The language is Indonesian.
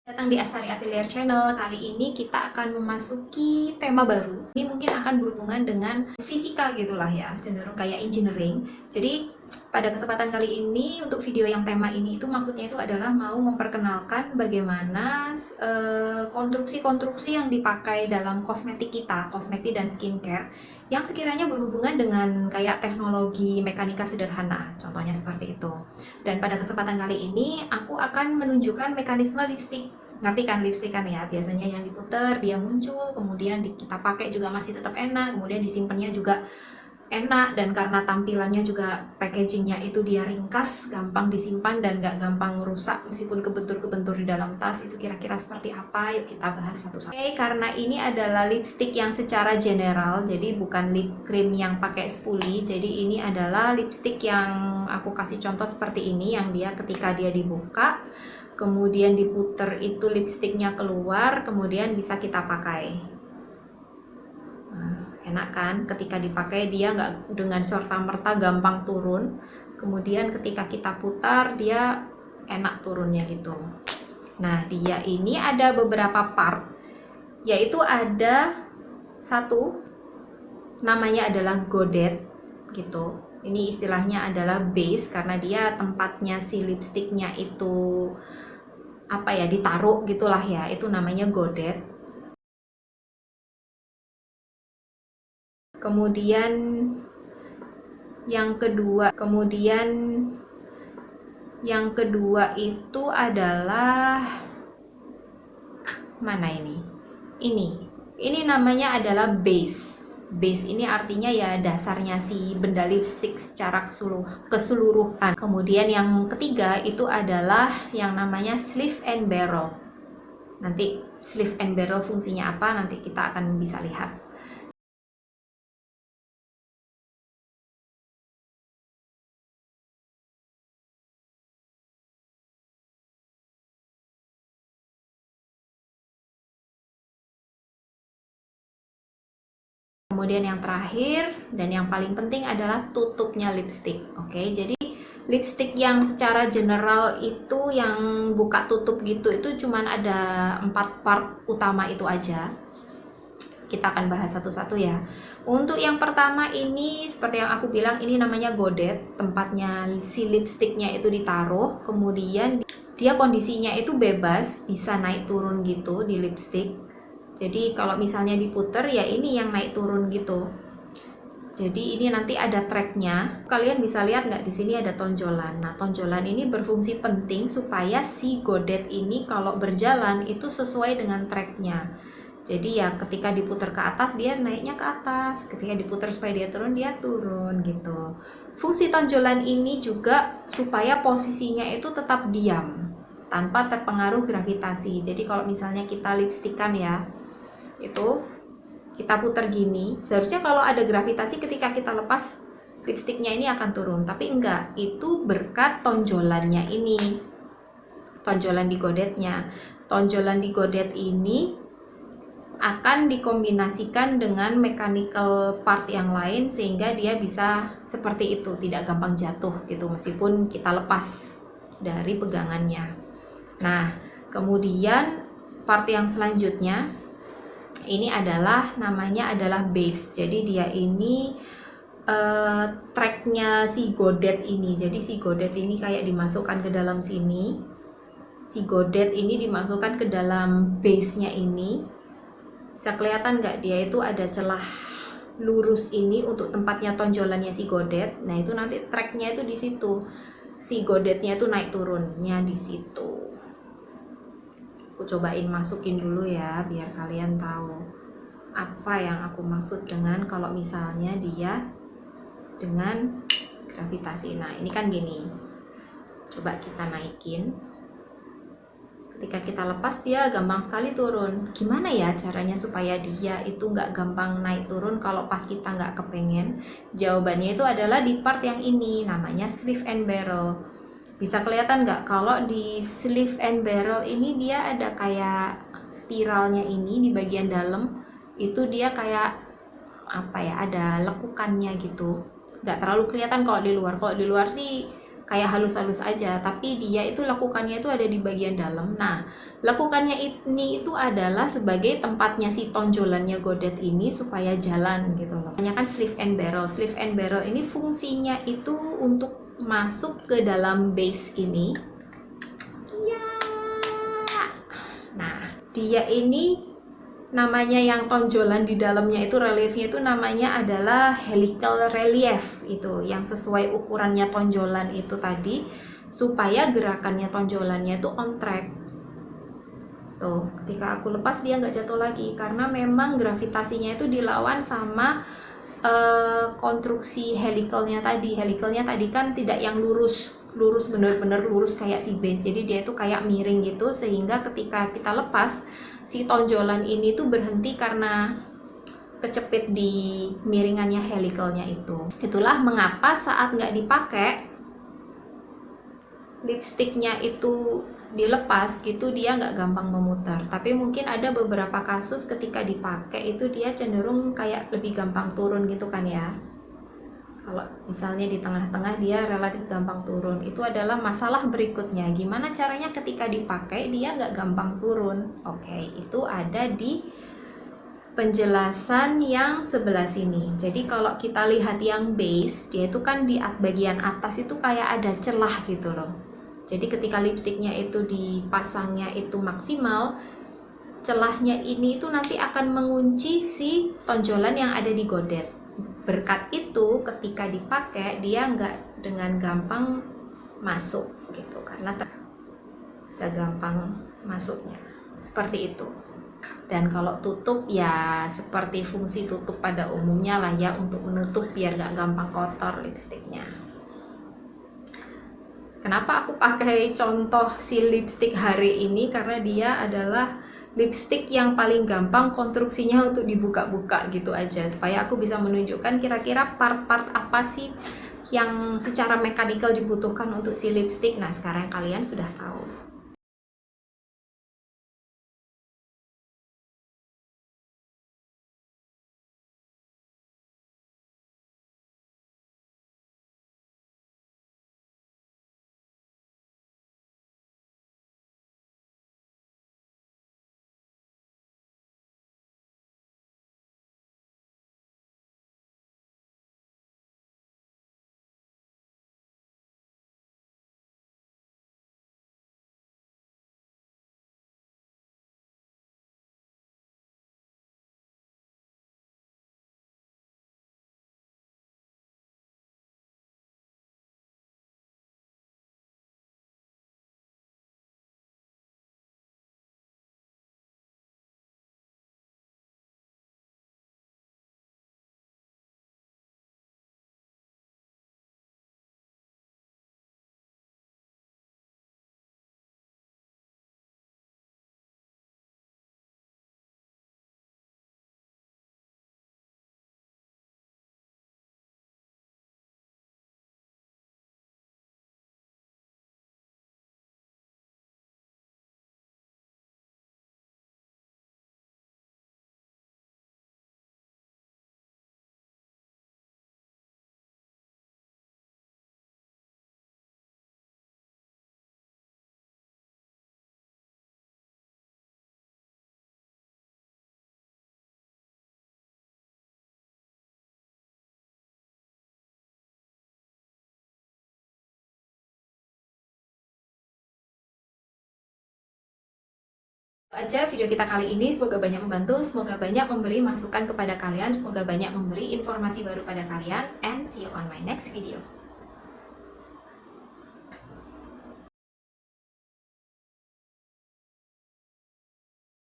Datang di Astari Atelier Channel. Kali ini kita akan memasuki tema baru. Ini mungkin akan berhubungan dengan fisika gitulah ya, cenderung kayak engineering. Jadi pada kesempatan kali ini untuk video yang tema ini itu maksudnya itu adalah mau memperkenalkan bagaimana konstruksi-konstruksi yang dipakai dalam kosmetik kita, kosmetik dan skincare yang sekiranya berhubungan dengan kayak teknologi mekanika sederhana, contohnya seperti itu. Dan pada kesempatan kali ini aku akan menunjukkan mekanisme lipstick. Ngerti kan lipstick kan ya, biasanya yang diputer dia muncul, kemudian kita pakai juga masih tetap enak, kemudian disimpannya juga enak, dan karena tampilannya juga packagingnya itu dia ringkas, gampang disimpan dan gak gampang rusak meskipun kebentur-kebentur di dalam tas. Itu kira-kira seperti apa? Yuk kita bahas satu-satu. Oke, karena ini adalah lipstick yang secara general, jadi bukan lip cream yang pakai spoolie. Jadi ini adalah lipstick yang aku kasih contoh seperti ini, yang dia ketika dia dibuka kemudian diputer itu lipstiknya keluar, kemudian bisa kita pakai. Enak kan, ketika dipakai dia nggak dengan serta-merta gampang turun, kemudian ketika kita putar dia enak turunnya gitu. Nah, dia ini ada beberapa part, yaitu ada satu namanya adalah godet gitu. Ini istilahnya adalah base karena dia tempatnya si lipstiknya itu apa ya, ditaruh gitulah ya, itu namanya godet. Kemudian yang kedua itu adalah mana ini? Ini namanya adalah base. Base ini artinya ya dasarnya si benda lipstick secara keseluruhan. Kemudian yang ketiga itu adalah yang namanya sleeve and barrel. Nanti sleeve and barrel fungsinya apa nanti kita akan bisa lihat. Kemudian yang terakhir dan yang paling penting adalah tutupnya lipstick. Oke, jadi lipstick yang secara general itu yang buka tutup gitu itu cuman ada 4 part utama itu aja. Kita akan bahas satu-satu ya. Untuk yang pertama ini seperti yang aku bilang, ini namanya godet, tempatnya si lipsticknya itu ditaruh, kemudian dia kondisinya itu bebas, bisa naik turun gitu di lipstick. Jadi kalau misalnya diputer ya ini yang naik turun gitu. Jadi ini nanti ada tracknya. Kalian bisa lihat nggak, di sini ada tonjolan. Nah, tonjolan ini berfungsi penting supaya si godet ini kalau berjalan itu sesuai dengan tracknya. Jadi ya ketika diputer ke atas dia naiknya ke atas, ketika diputer supaya dia turun gitu. Fungsi tonjolan ini juga supaya posisinya itu tetap diam tanpa terpengaruh gravitasi. Jadi kalau misalnya kita lipstikan ya, itu kita putar gini, seharusnya kalau ada gravitasi ketika kita lepas lipstiknya ini akan turun, tapi enggak, itu berkat tonjolannya ini, tonjolan di godetnya. Tonjolan di godet ini akan dikombinasikan dengan mechanical part yang lain sehingga dia bisa seperti itu, tidak gampang jatuh gitu meskipun kita lepas dari pegangannya. Nah, kemudian part yang selanjutnya ini adalah namanya adalah base. Jadi dia ini tracknya si godet ini. Jadi si godet ini kayak dimasukkan ke dalam sini. Si godet ini dimasukkan ke dalam base-nya ini. Bisa kelihatan nggak, dia itu ada celah lurus ini untuk tempatnya tonjolannya si godet. Nah itu nanti tracknya itu di situ. Si godetnya itu naik turunnya di situ. Aku cobain masukin dulu ya biar kalian tahu apa yang aku maksud dengan kalau misalnya dia dengan gravitasi. Nah ini kan gini, coba kita naikin, ketika kita lepas dia gampang sekali turun. Gimana ya caranya supaya dia itu nggak gampang naik turun kalau pas kita nggak kepengen? Jawabannya itu adalah di part yang ini, namanya sleeve and barrel. Bisa kelihatan nggak kalau di sleeve and barrel ini dia ada kayak spiralnya ini di bagian dalam, itu dia kayak apa ya, ada lekukannya gitu. Nggak terlalu kelihatan kalau di luar. Kalau di luar sih kayak halus-halus aja, tapi dia itu lekukannya itu ada di bagian dalam. Nah, lekukannya ini itu adalah sebagai tempatnya si tonjolannya godet ini supaya jalan gitu loh. Hanya kan sleeve and barrel. Sleeve and barrel ini fungsinya itu untuk masuk ke dalam base ini. Ya. Nah, dia ini namanya yang tonjolan di dalamnya itu reliefnya itu namanya adalah helical relief, itu yang sesuai ukurannya tonjolan itu tadi supaya gerakannya tonjolannya itu on track. Tuh, ketika aku lepas dia nggak jatuh lagi karena memang gravitasinya itu dilawan sama konstruksi helikalnya tadi. Helikalnya tadi kan tidak yang lurus benar-benar lurus kayak si base, jadi dia itu kayak miring gitu, sehingga ketika kita lepas si tonjolan ini tuh berhenti karena kecepit di miringannya helikalnya itu. Itulah mengapa saat nggak dipakai lipstiknya itu dilepas gitu dia nggak gampang memutar. Tapi mungkin ada beberapa kasus ketika dipakai itu dia cenderung kayak lebih gampang turun gitu kan ya. Kalau misalnya di tengah-tengah dia relatif gampang turun, itu adalah masalah berikutnya. Gimana caranya ketika dipakai dia nggak gampang turun? Oke, itu ada di penjelasan yang sebelah sini. Jadi kalau kita lihat yang base, dia itu kan di bagian atas itu kayak ada celah gitu loh. Jadi ketika lipstiknya itu dipasangnya itu maksimal, celahnya ini itu nanti akan mengunci si tonjolan yang ada di godet. Berkat itu ketika dipakai dia nggak dengan gampang masuk gitu, karena bisa gampang masuknya seperti itu. Dan kalau tutup ya seperti fungsi tutup pada umumnya lah ya, untuk menutup biar nggak gampang kotor lipstiknya. Kenapa aku pakai contoh si lipstik hari ini? Karena dia adalah lipstik yang paling gampang konstruksinya untuk dibuka-buka gitu aja, supaya aku bisa menunjukkan kira-kira part-part apa sih yang secara mekanikal dibutuhkan untuk si lipstik. Nah, sekarang kalian sudah tahu. Aja video kita kali ini, semoga banyak membantu, semoga banyak memberi masukan kepada kalian, semoga banyak memberi informasi baru pada kalian, and see you on my next video.